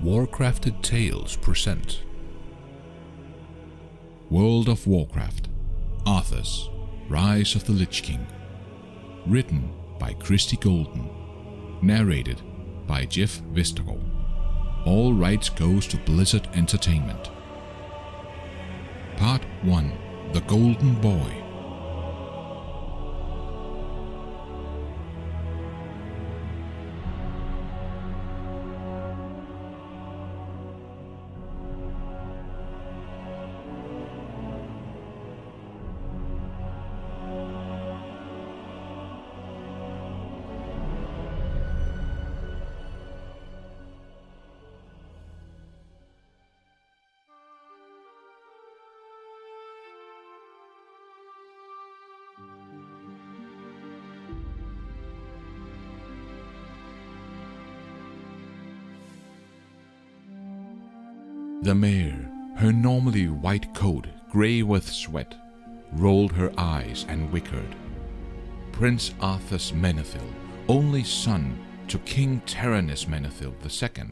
Warcrafted Tales present World of Warcraft, Arthas, Rise of the Lich King. Written by Christy Golden. Narrated by Jeff Vestergaard. All rights goes to Blizzard Entertainment. Part 1. The Golden Boy. The mare, her normally white coat grey with sweat, rolled her eyes and whickered. Prince Arthas Menethil, only son to King Tyrannus Menethil II,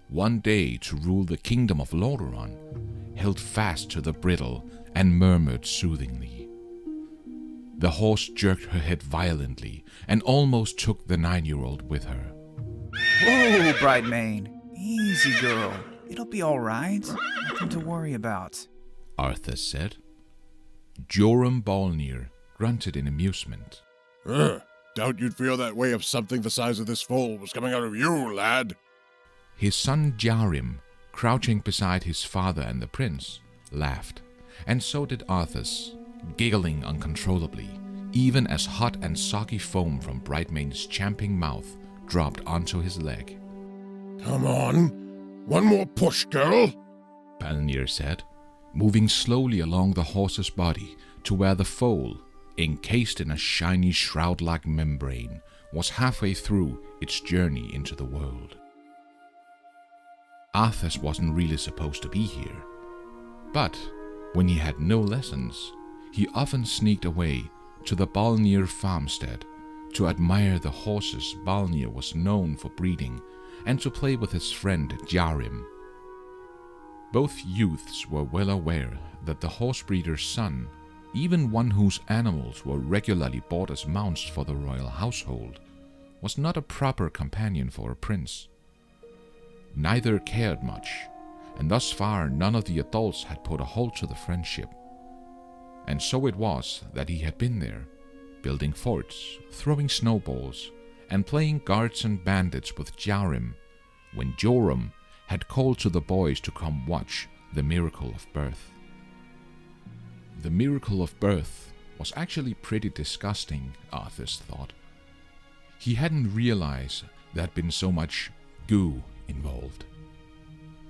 one day to rule the kingdom of Lordaeron, held fast to the bridle and murmured soothingly. The horse jerked her head violently and almost took the 9-year-old with her. Whoa, Brightmane. Easy, girl. It'll be all right. Nothing to worry about, Arthas said. Joram Balnir grunted in amusement. Doubt you'd feel that way if something the size of this foal was coming out of you, lad. His son Jarim, crouching beside his father and the prince, laughed, and so did Arthas, giggling uncontrollably, even as hot and soggy foam from Brightmane's champing mouth dropped onto his leg. Come on. One more push, girl, Balnir said, moving slowly along the horse's body to where the foal, encased in a shiny shroud-like membrane, was halfway through its journey into the world. Arthas wasn't really supposed to be here, but when he had no lessons, he often sneaked away to the Balnir farmstead to admire the horses Balnir was known for breeding and to play with his friend Jarim. Both youths were well aware that the horse breeder's son, even one whose animals were regularly bought as mounts for the royal household, was not a proper companion for a prince. Neither cared much, and thus far none of the adults had put a halt to the friendship. And so it was that he had been there, building forts, throwing snowballs, and playing guards and bandits with Jarim, when Joram had called to the boys to come watch the miracle of birth. The miracle of birth was actually pretty disgusting, Arthas thought. He hadn't realized there had been so much goo involved.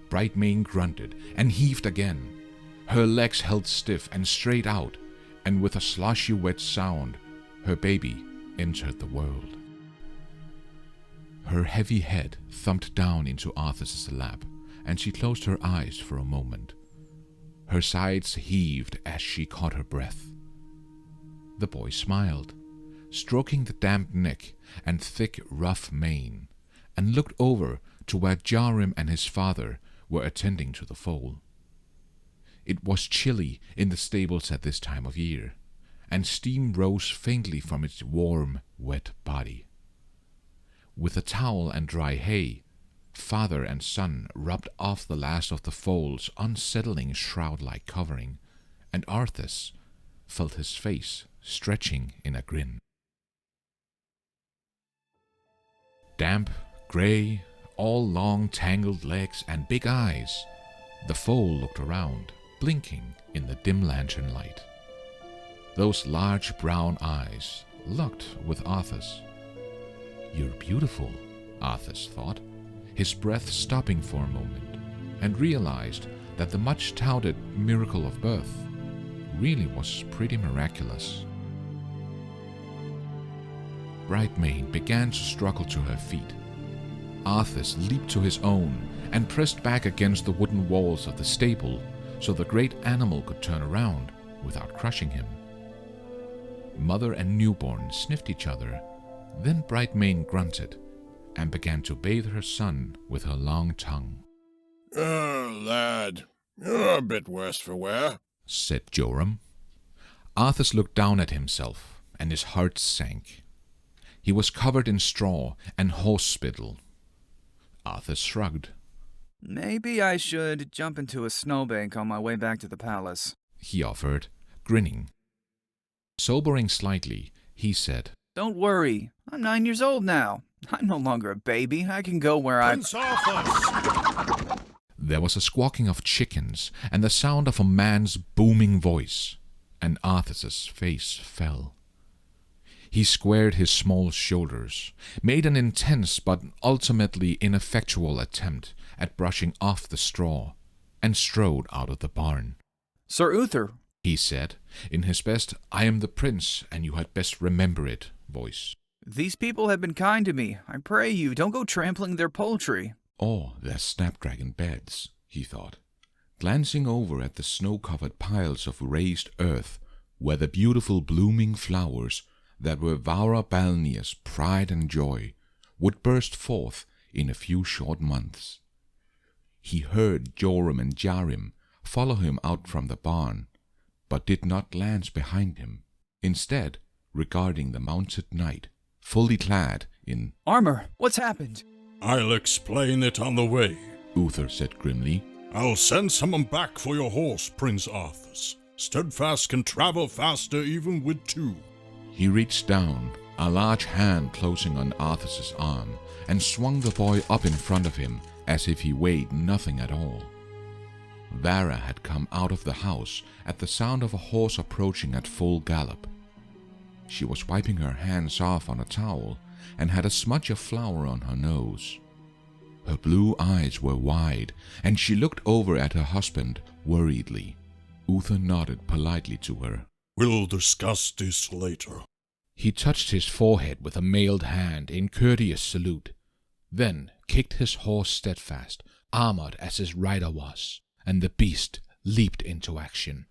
Brightmane grunted and heaved again. Her legs held stiff and straight out, and with a sloshy wet sound, her baby entered the world. Her heavy head thumped down into Arthas's lap, and she closed her eyes for a moment. Her sides heaved as she caught her breath. The boy smiled, stroking the damp neck and thick, rough mane, and looked over to where Jarim and his father were attending to the foal. It was chilly in the stables at this time of year, and steam rose faintly from its warm, wet body. With a towel and dry hay, father and son rubbed off the last of the foal's unsettling shroud-like covering, and Arthas felt his face stretching in a grin. Damp, grey, all long tangled legs and big eyes, the foal looked around, blinking in the dim lantern light. Those large brown eyes looked with Arthas. "You're beautiful," Arthas thought, his breath stopping for a moment, and realized that the much-touted miracle of birth really was pretty miraculous. Brightmane began to struggle to her feet. Arthas leaped to his own and pressed back against the wooden walls of the stable so the great animal could turn around without crushing him. Mother and newborn sniffed each other. Then Brightmane grunted and began to bathe her son with her long tongue. Lad, you're a bit worse for wear, said Joram. Arthas looked down at himself, and his heart sank. He was covered in straw and horse spittle. Arthas shrugged. Maybe I should jump into a snowbank on my way back to the palace, he offered, grinning. Sobering slightly, he said, Don't worry, I'm 9 years old now. I'm no longer a baby. I can go where Prince Arthas! There was a squawking of chickens and the sound of a man's booming voice, and Arthas's face fell. He squared his small shoulders, made an intense but ultimately ineffectual attempt at brushing off the straw, and strode out of the barn. Sir Uther, he said, in his best "I am the prince, and you had best remember it" voice. These people have been kind to me. I pray you, don't go trampling their poultry. Or their snapdragon beds, he thought, glancing over at the snow-covered piles of raised earth where the beautiful blooming flowers that were Vaura Balnir's pride and joy would burst forth in a few short months. He heard Joram and Jarim follow him out from the barn, but did not glance behind him, instead regarding the mounted knight, fully clad in armor. What's happened? I'll explain it on the way, Uther said grimly. I'll send someone back for your horse, Prince Arthas. Steadfast can travel faster even with two. He reached down, a large hand closing on Arthas's arm, and swung the boy up in front of him as if he weighed nothing at all. Vara had come out of the house at the sound of a horse approaching at full gallop. She was wiping her hands off on a towel and had a smudge of flour on her nose. Her blue eyes were wide, and she looked over at her husband worriedly. Uther nodded politely to her. We'll discuss this later. He touched his forehead with a mailed hand in courteous salute, then kicked his horse steadfast, armored as his rider was, and the beast leaped into action.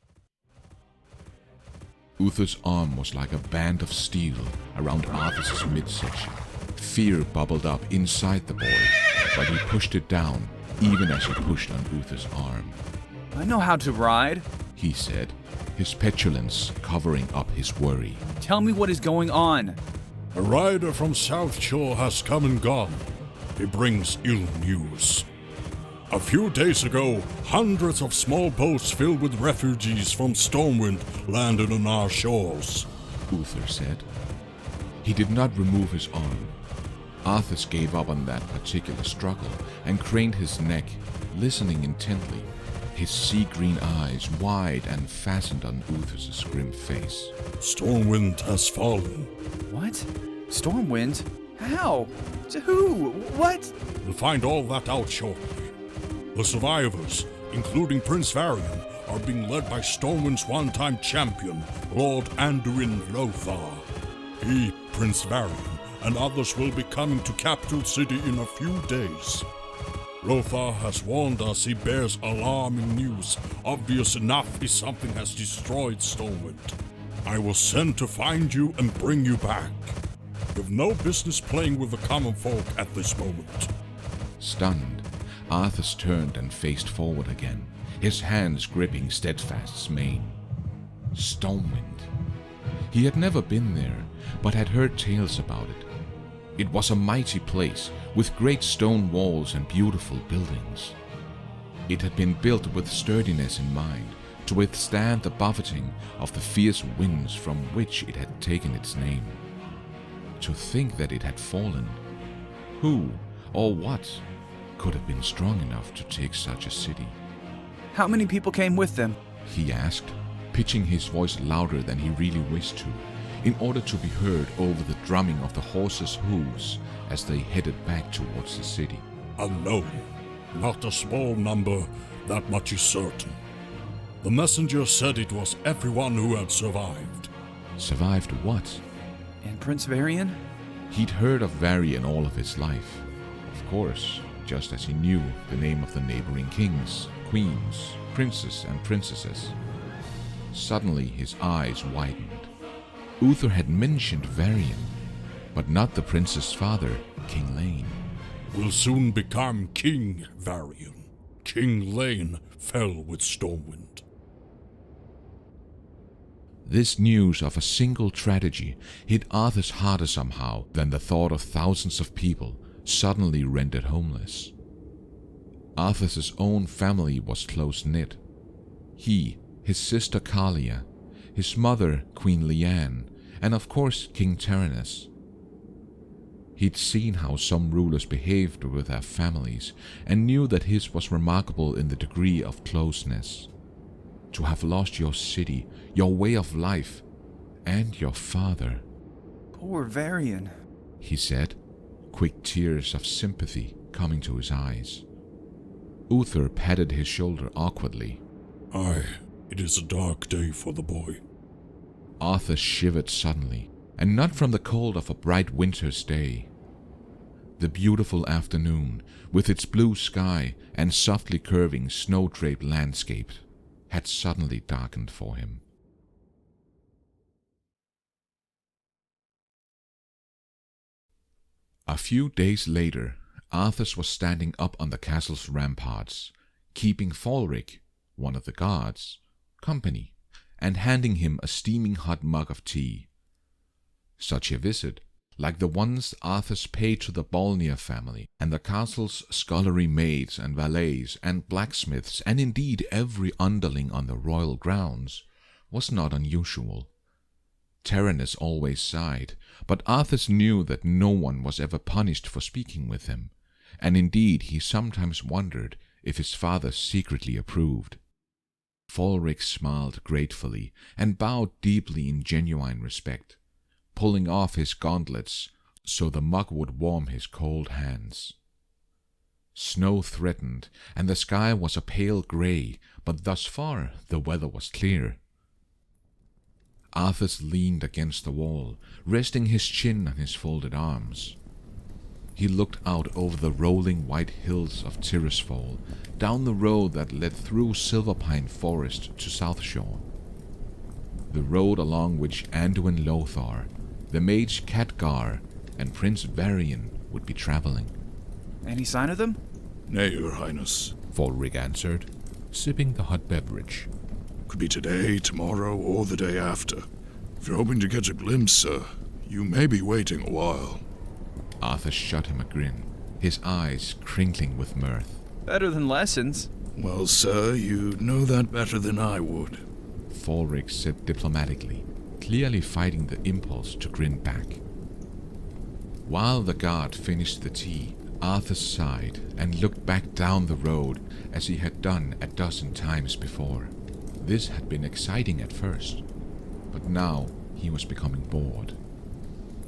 Uther's arm was like a band of steel around Arthas's midsection. Fear bubbled up inside the boy, but he pushed it down even as he pushed on Uther's arm. I know how to ride, he said, his petulance covering up his worry. Tell me what is going on. A rider from South Shore has come and gone. He brings ill news. A few days ago, hundreds of small boats filled with refugees from Stormwind landed on our shores, Uther said. He did not remove his arm. Arthas gave up on that particular struggle and craned his neck, listening intently, his sea-green eyes wide and fastened on Uther's grim face. Stormwind has fallen. What? Stormwind? How? To who? What? We'll find all that out shortly. The survivors, including Prince Varian, are being led by Stormwind's one-time champion, Lord Anduin Lothar. He, Prince Varian, and others will be coming to Capital City in a few days. Lothar has warned us he bears alarming news, obvious enough if something has destroyed Stormwind. I was sent to find you and bring you back. You've no business playing with the common folk at this moment. Stunned, Arthas turned and faced forward again, his hands gripping Steadfast's mane. Stormwind. He had never been there, but had heard tales about it. It was a mighty place, with great stone walls and beautiful buildings. It had been built with sturdiness in mind, to withstand the buffeting of the fierce winds from which it had taken its name. To think that it had fallen. Who, or what, could have been strong enough to take such a city? How many people came with them? He asked, pitching his voice louder than he really wished to, in order to be heard over the drumming of the horses' hooves as they headed back towards the city. Unknown. Not a small number, that much is certain. The messenger said it was everyone who had survived. Survived what? And Prince Varian? He'd heard of Varian all of his life. Of course, just as he knew the name of the neighboring kings, queens, princes, and princesses. Suddenly his eyes widened. Uther had mentioned Varian, but not the prince's father, King Lane. Will soon become King Varian. King Lane fell with Stormwind. This news of a single tragedy hit Arthas harder somehow than the thought of thousands of people suddenly rendered homeless. Arthas's own family was close-knit. He, his sister Kalia, his mother Queen Leanne, and of course King Tyrannus. He'd seen how some rulers behaved with their families and knew that his was remarkable in the degree of closeness. To have lost your city, your way of life, and your father. Poor Varian, he said, quick tears of sympathy coming to his eyes. Uther patted his shoulder awkwardly. Aye, it is a dark day for the boy. Arthas shivered suddenly, and not from the cold of a bright winter's day. The beautiful afternoon, with its blue sky and softly curving snow-draped landscape, had suddenly darkened for him. A few days later, Arthas was standing up on the castle's ramparts, keeping Falric, one of the guards, company, and handing him a steaming hot mug of tea. Such a visit, like the ones Arthas paid to the Bolnir family and the castle's scullery maids and valets and blacksmiths, and indeed every underling on the royal grounds, was not unusual. Tyrannus always sighed, but Arthas knew that no one was ever punished for speaking with him, and indeed he sometimes wondered if his father secretly approved. Falric smiled gratefully and bowed deeply in genuine respect, pulling off his gauntlets so the mug would warm his cold hands. Snow threatened, and the sky was a pale grey, but thus far the weather was clear. Arthas leaned against the wall, resting his chin on his folded arms. He looked out over the rolling white hills of Tirisfal, down the road that led through Silverpine Forest to Southshore. The road along which Anduin Lothar, the mage Khadgar, and Prince Varian would be traveling. Any sign of them? Nay, Your Highness. Falric answered, sipping the hot beverage. Could be today, tomorrow, or the day after. If you're hoping to catch a glimpse, sir, you may be waiting a while. Arthas shot him a grin, his eyes crinkling with mirth. Better than lessons. Well, sir, you know that better than I would. Falric said diplomatically, clearly fighting the impulse to grin back. While the guard finished the tea, Arthas sighed and looked back down the road as he had done a dozen times before. This had been exciting at first, but now he was becoming bored.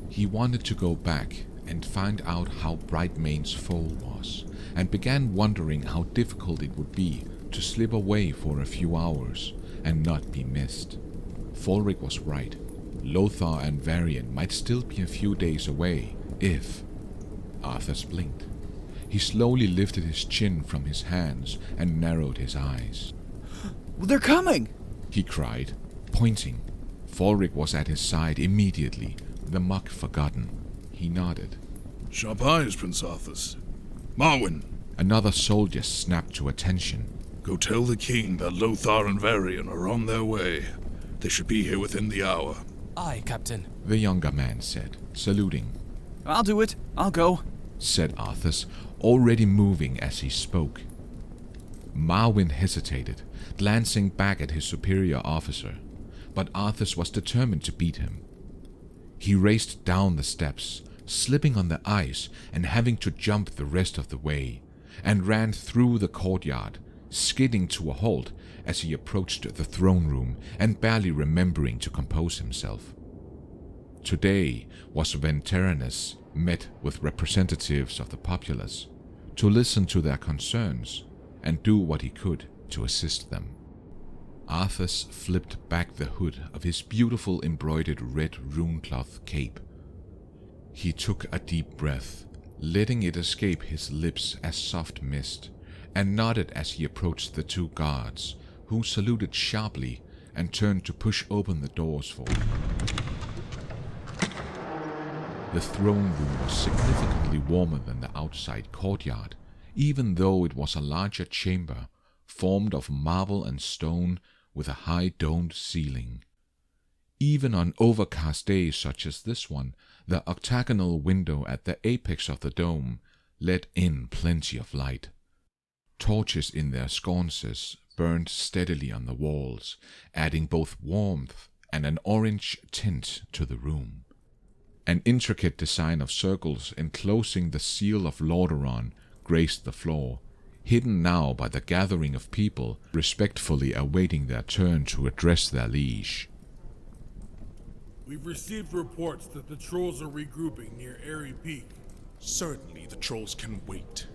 He wanted to go back and find out how Brightmane's foal was, and began wondering how difficult it would be to slip away for a few hours and not be missed. Falric was right. Lothar and Varian might still be a few days away, if... Arthas blinked. He slowly lifted his chin from his hands and narrowed his eyes. They're coming! He cried, pointing. Falric was at his side immediately, the mug forgotten. He nodded. Sharp eyes, Prince Arthas. Marwyn! Another soldier snapped to attention. Go tell the king that Lothar and Varian are on their way. They should be here within the hour. Aye, Captain. The younger man said, saluting. I'll do it. I'll go, said Arthas, already moving as he spoke. Marwyn hesitated, glancing back at his superior officer, but Arthas was determined to beat him. He raced down the steps, slipping on the ice and having to jump the rest of the way, and ran through the courtyard, skidding to a halt as he approached the throne room and barely remembering to compose himself. Today was when Tyrannus met with representatives of the populace to listen to their concerns and do what he could to assist them. Arthas flipped back the hood of his beautiful embroidered red runecloth cape. He took a deep breath, letting it escape his lips as soft mist, and nodded as he approached the two guards, who saluted sharply and turned to push open the doors for him. The throne room was significantly warmer than the outside courtyard, even though it was a larger chamber formed of marble and stone with a high domed ceiling. Even on overcast days such as this one, the octagonal window at the apex of the dome let in plenty of light. Torches in their sconces burned steadily on the walls, adding both warmth and an orange tint to the room. An intricate design of circles enclosing the seal of Lordaeron graced the floor, hidden now by the gathering of people respectfully awaiting their turn to address their liege. We've received reports that the trolls are regrouping near Airy Peak. Certainly the trolls can wait.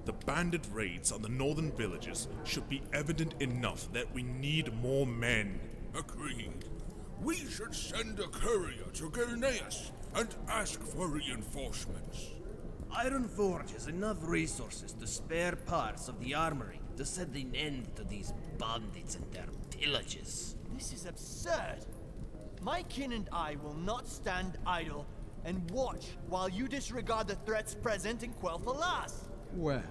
The bandit raids on the northern villages should be evident enough that we need more men. Agreed. We should send a courier to Gilneas and ask for reinforcements. Ironforge has enough resources to spare parts of the armory to set an end to these bandits and their pillages. This is absurd. My kin and I will not stand idle and watch while you disregard the threats present in Quel'Thalas. Well,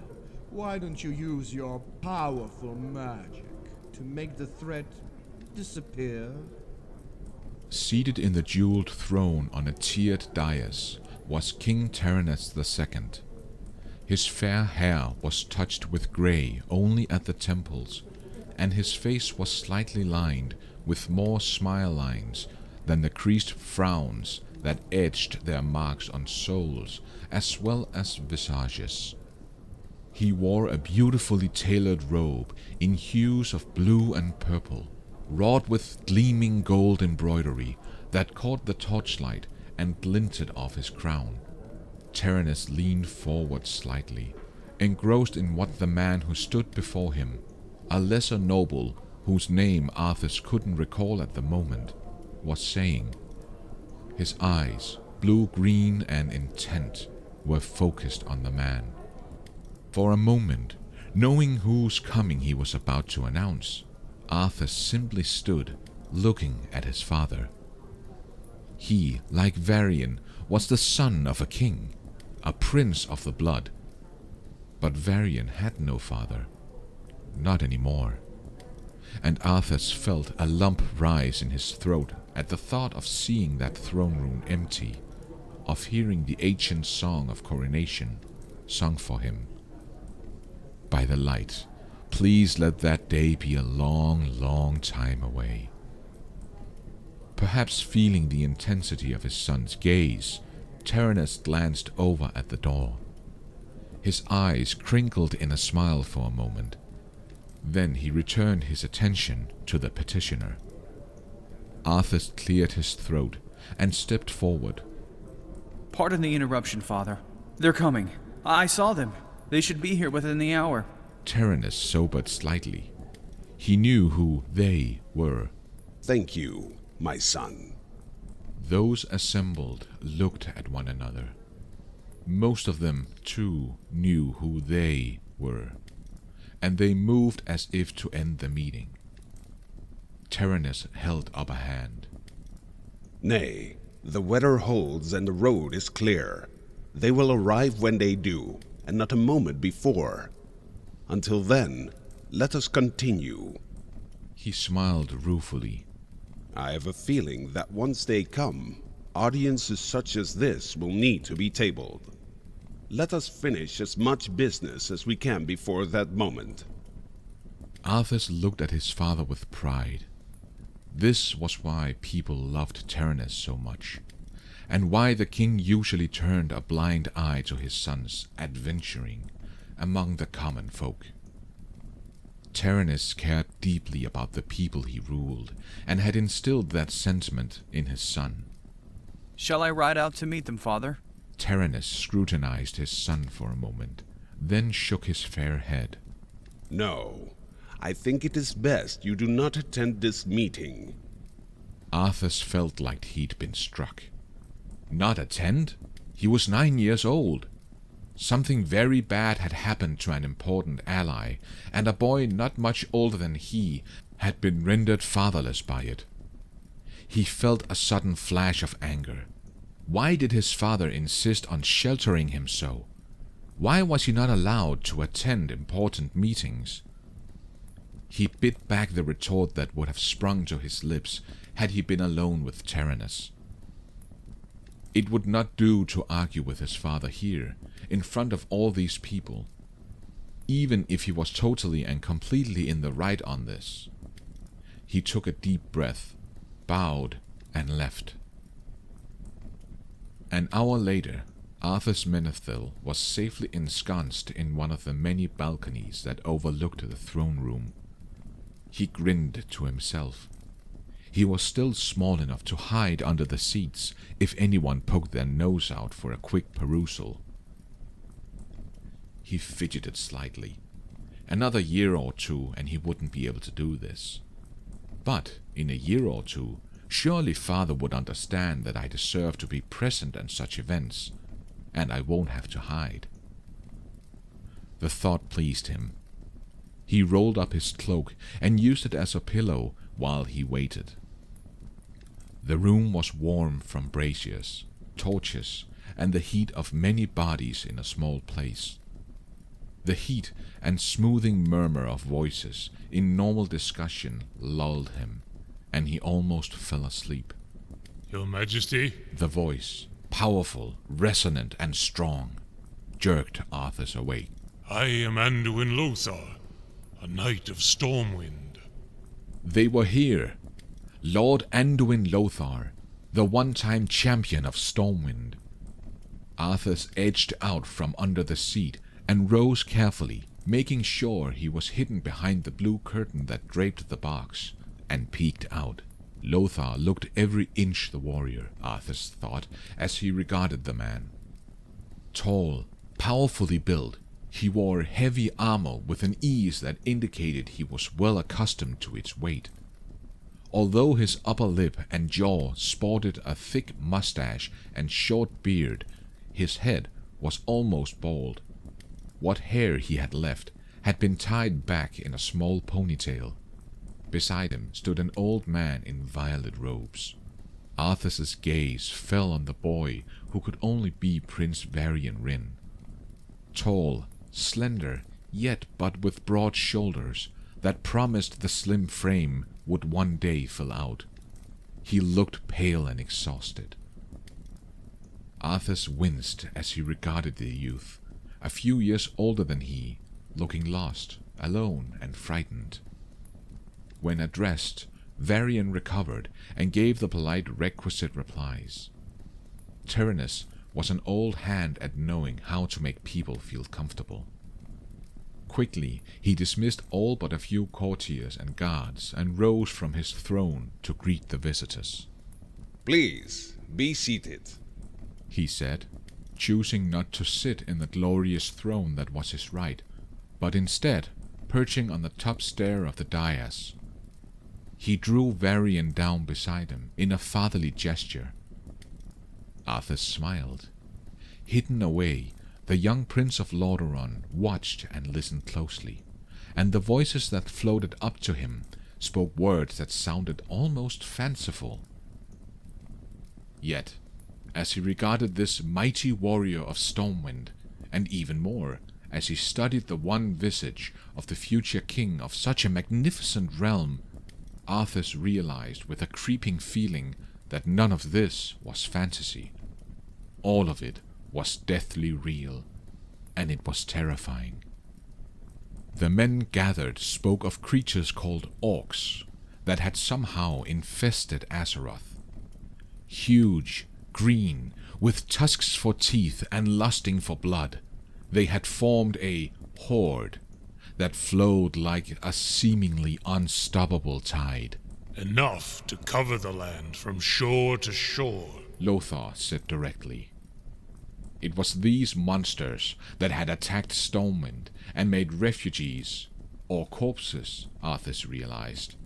why don't you use your powerful magic to make the threat disappear? Seated in the jeweled throne on a tiered dais was King Terenas II. His fair hair was touched with grey only at the temples, and his face was slightly lined with more smile lines than the creased frowns that edged their marks on souls as well as visages. He wore a beautifully tailored robe in hues of blue and purple, wrought with gleaming gold embroidery that caught the torchlight and glinted off his crown. Terenas leaned forward slightly, engrossed in what the man who stood before him, a lesser noble whose name Arthas couldn't recall at the moment, was saying. His eyes, blue-green and intent, were focused on the man. For a moment, knowing whose coming he was about to announce, Arthas simply stood, looking at his father. He, like Varian, was the son of a king, a prince of the blood. But Varian had no father. Not anymore. And Arthas felt a lump rise in his throat at the thought of seeing that throne room empty, of hearing the ancient song of coronation sung for him. By the light, please let that day be a long, long time away. Perhaps feeling the intensity of his son's gaze, Terenas glanced over at the door. His eyes crinkled in a smile for a moment. Then he returned his attention to the petitioner. Arthas cleared his throat and stepped forward. Pardon the interruption, Father. They're coming. I saw them. They should be here within the hour. Terenas sobered slightly. He knew who they were. Thank you, my son. Those assembled looked at one another. Most of them, too, knew who they were, and they moved as if to end the meeting. Terenas held up a hand. Nay, the weather holds and the road is clear. They will arrive when they do, and not a moment before. Until then, let us continue. He smiled ruefully. I have a feeling that once they come, audiences such as this will need to be tabled. Let us finish as much business as we can before that moment. Arthas looked at his father with pride. This was why people loved Terenas so much, and why the king usually turned a blind eye to his sons adventuring among the common folk. Terenas cared deeply about the people he ruled, and had instilled that sentiment in his son. Shall I ride out to meet them, Father? Terenas scrutinized his son for a moment, then shook his fair head. No, I think it is best you do not attend this meeting. Arthas felt like he'd been struck. Not attend? He was 9 years old. Something very bad had happened to an important ally, and a boy not much older than he had been rendered fatherless by it. He felt a sudden flash of anger. Why did his father insist on sheltering him so? Why was he not allowed to attend important meetings? He bit back the retort that would have sprung to his lips had he been alone with Tyrannus. It would not do to argue with his father here, in front of all these people, even if he was totally and completely in the right on this. He took a deep breath, bowed, and left. An hour later, Arthas Menethil was safely ensconced in one of the many balconies that overlooked the throne room. He grinned to himself. He was still small enough to hide under the seats if anyone poked their nose out for a quick perusal. He fidgeted slightly. Another year or two and he wouldn't be able to do this. But in a year or two, surely father would understand that I deserve to be present at such events, and I won't have to hide. The thought pleased him. He rolled up his cloak and used it as a pillow while he waited. The room was warm from braziers, torches, and the heat of many bodies in a small place. The heat and smoothing murmur of voices in normal discussion lulled him, and he almost fell asleep. Your Majesty? The voice, powerful, resonant, and strong, jerked Arthas awake. I am Anduin Lothar, a knight of Stormwind. They were here. Lord Anduin Lothar, the one-time champion of Stormwind. Arthas edged out from under the seat and rose carefully, making sure he was hidden behind the blue curtain that draped the box, and peeked out. Lothar looked every inch the warrior, Arthas thought, as he regarded the man. Tall, powerfully built, he wore heavy armor with an ease that indicated he was well accustomed to its weight. Although his upper lip and jaw sported a thick mustache and short beard, his head was almost bald. What hair he had left had been tied back in a small ponytail. Beside him stood an old man in violet robes. Arthas's gaze fell on the boy who could only be Prince Varian Rin. Tall, slender, yet but with broad shoulders that promised the slim frame would one day fill out. He looked pale and exhausted. Arthas winced as he regarded the youth, a few years older than he, looking lost, alone, and frightened. When addressed, Varian recovered and gave the polite requisite replies. Tyrannus was an old hand at knowing how to make people feel comfortable. Quickly, he dismissed all but a few courtiers and guards and rose from his throne to greet the visitors. Please, be seated, he said, choosing not to sit in the glorious throne that was his right, but instead perching on the top stair of the dais. He drew Varian down beside him in a fatherly gesture. Arthas smiled. Hidden away, the young Prince of Lordaeron watched and listened closely, and the voices that floated up to him spoke words that sounded almost fanciful. Yet, as he regarded this mighty warrior of Stormwind, and even more, as he studied the one visage of the future king of such a magnificent realm, Arthas realized with a creeping feeling that none of this was fantasy. All of it was deathly real, and it was terrifying. The men gathered spoke of creatures called orcs that had somehow infested Azeroth. Huge, green, with tusks for teeth and lusting for blood, they had formed a horde that flowed like a seemingly unstoppable tide. Enough to cover the land from shore to shore, Lothar said directly. It was these monsters that had attacked Stormwind and made refugees, or corpses, Arthas realized,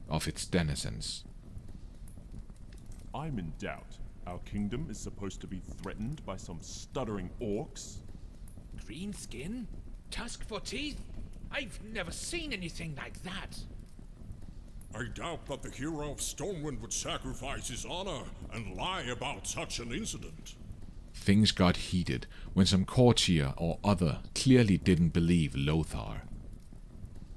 of its denizens. I'm in doubt. Our kingdom is supposed to be threatened by some stuttering orcs? Green skin? Tusk for teeth? I've never seen anything like that. I doubt that the hero of Stormwind would sacrifice his honor and lie about such an incident. things got heated when some courtier or other clearly didn't believe Lothar.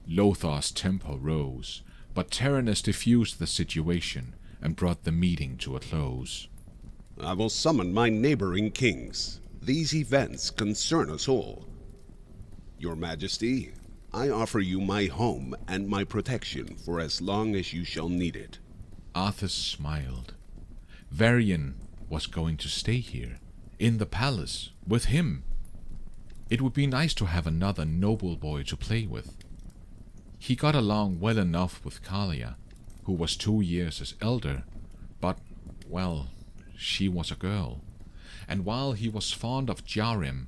Lothar's temper rose, but Tyrannus diffused the situation and brought the meeting to a close. I will summon my neighboring kings. These events concern us all. Your Majesty, I offer you my home and my protection for as long as you shall need it. Arthas smiled. Varian was going to stay here, in the palace, with him. It would be nice to have another noble boy to play with. He got along well enough with Kalia, who was 2 years his elder, but, well, she was a girl. And while he was fond of Jarim,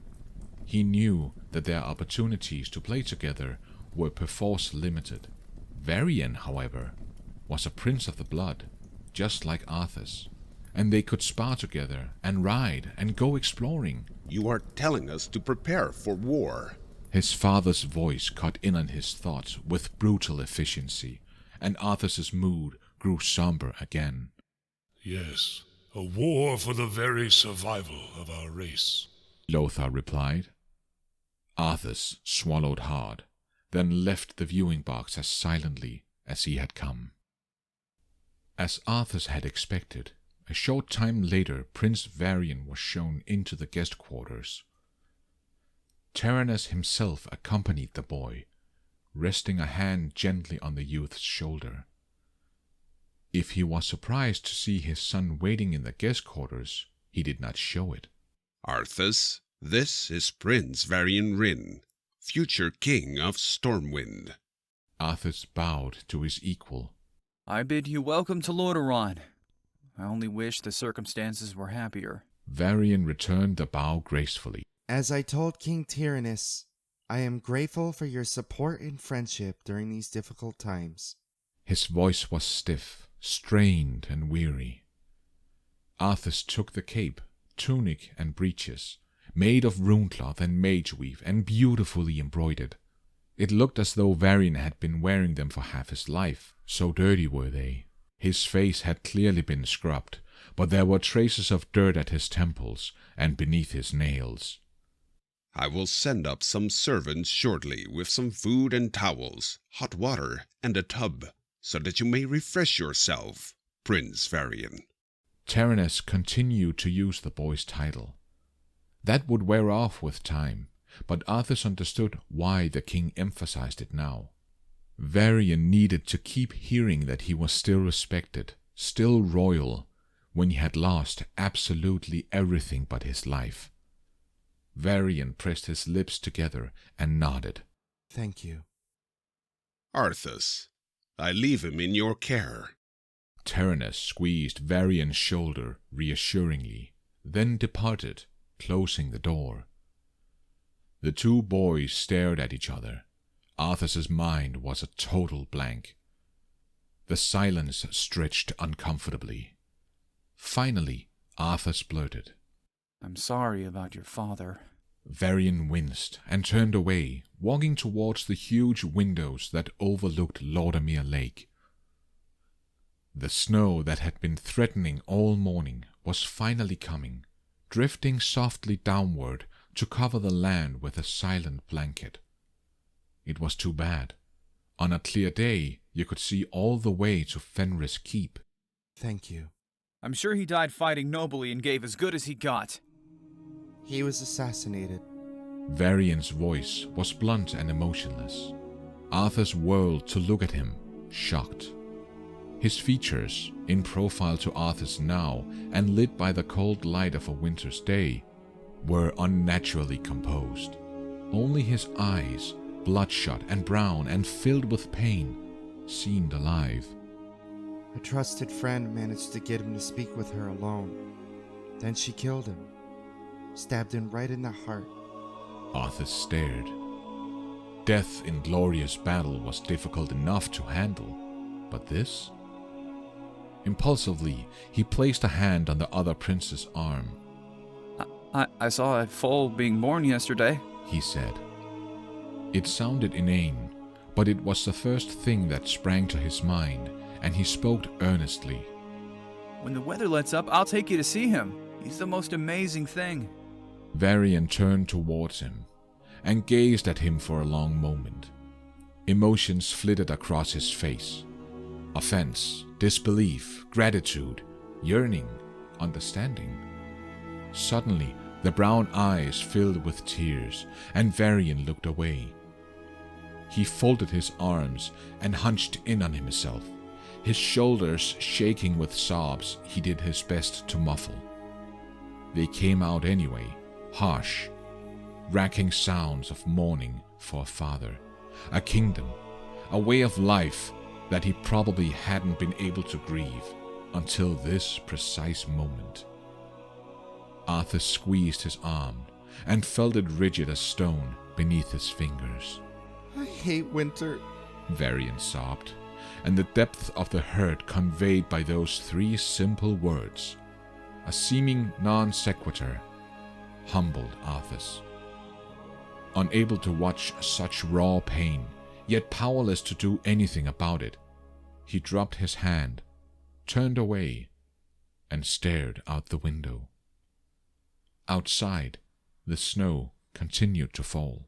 he knew that their opportunities to play together were perforce limited. Varian, however, was a prince of the blood, just like Arthas, and they could spar together and ride and go exploring. You are telling us to prepare for war. His father's voice cut in on his thoughts with brutal efficiency, and Arthas's mood grew somber again. Yes, a war for the very survival of our race, Lothar replied. Arthas swallowed hard, then left the viewing box as silently as he had come. As Arthas had expected, a short time later Prince Varian was shown into the guest quarters. Tyrannus himself accompanied the boy, resting a hand gently on the youth's shoulder. If he was surprised to see his son waiting in the guest quarters, he did not show it. Arthas, this is Prince Varian Rin, future king of Stormwind. Arthas bowed to his equal. I bid you welcome to Lordaeron. I only wish the circumstances were happier. Varian returned the bow gracefully. As I told King Tyrannus, I am grateful for your support and friendship during these difficult times. His voice was stiff, strained, and weary. Arthas took the cape, tunic, and breeches, made of runecloth and mageweave and beautifully embroidered. It looked as though Varian had been wearing them for half his life, so dirty were they. His face had clearly been scrubbed, but there were traces of dirt at his temples and beneath his nails. I will send up some servants shortly with some food and towels, hot water, and a tub, so that you may refresh yourself, Prince Varian. Tyrannus continued to use the boy's title. That would wear off with time, but Arthas understood why the king emphasized it now. Varian needed to keep hearing that he was still respected, still royal, when he had lost absolutely everything but his life. Varian pressed his lips together and nodded. Thank you. Arthas, I leave him in your care. Tyrannus squeezed Varian's shoulder reassuringly, then departed, closing the door. The two boys stared at each other. Arthas's mind was a total blank. The silence stretched uncomfortably. Finally, Arthas blurted, I'm sorry about your father. Varian winced and turned away, walking towards the huge windows that overlooked Laudermere Lake. The snow that had been threatening all morning was finally coming, drifting softly downward to cover the land with a silent blanket. It was too bad. On a clear day, you could see all the way to Fenris Keep. Thank you. I'm sure he died fighting nobly and gave as good as he got. He was assassinated. Varian's voice was blunt and emotionless. Arthas whirled to look at him, shocked. His features, in profile to Arthas now and lit by the cold light of a winter's day, were unnaturally composed. Only his eyes, bloodshot and brown and filled with pain, seemed alive. A trusted friend managed to get him to speak with her alone. Then she killed him, stabbed him right in the heart. Arthas stared. Death in glorious battle was difficult enough to handle, but this? Impulsively, he placed a hand on the other prince's arm. I saw a foal being born yesterday, he said. It sounded inane, but it was the first thing that sprang to his mind, and he spoke earnestly. When the weather lets up, I'll take you to see him. He's the most amazing thing. Varian turned towards him and gazed at him for a long moment. Emotions flitted across his face. Offense, disbelief, gratitude, yearning, understanding. Suddenly, the brown eyes filled with tears, and Varian looked away. He folded his arms and hunched in on himself, his shoulders shaking with sobs he did his best to muffle. They came out anyway, harsh, racking sounds of mourning for a father, a kingdom, a way of life that he probably hadn't been able to grieve until this precise moment. Arthas squeezed his arm and felt it rigid as stone beneath his fingers. I hate winter, Varian sobbed, and the depth of the hurt conveyed by those 3 simple words, a seeming non sequitur, humbled Arthas. Unable to watch such raw pain, yet powerless to do anything about it, he dropped his hand, turned away, and stared out the window. Outside, the snow continued to fall.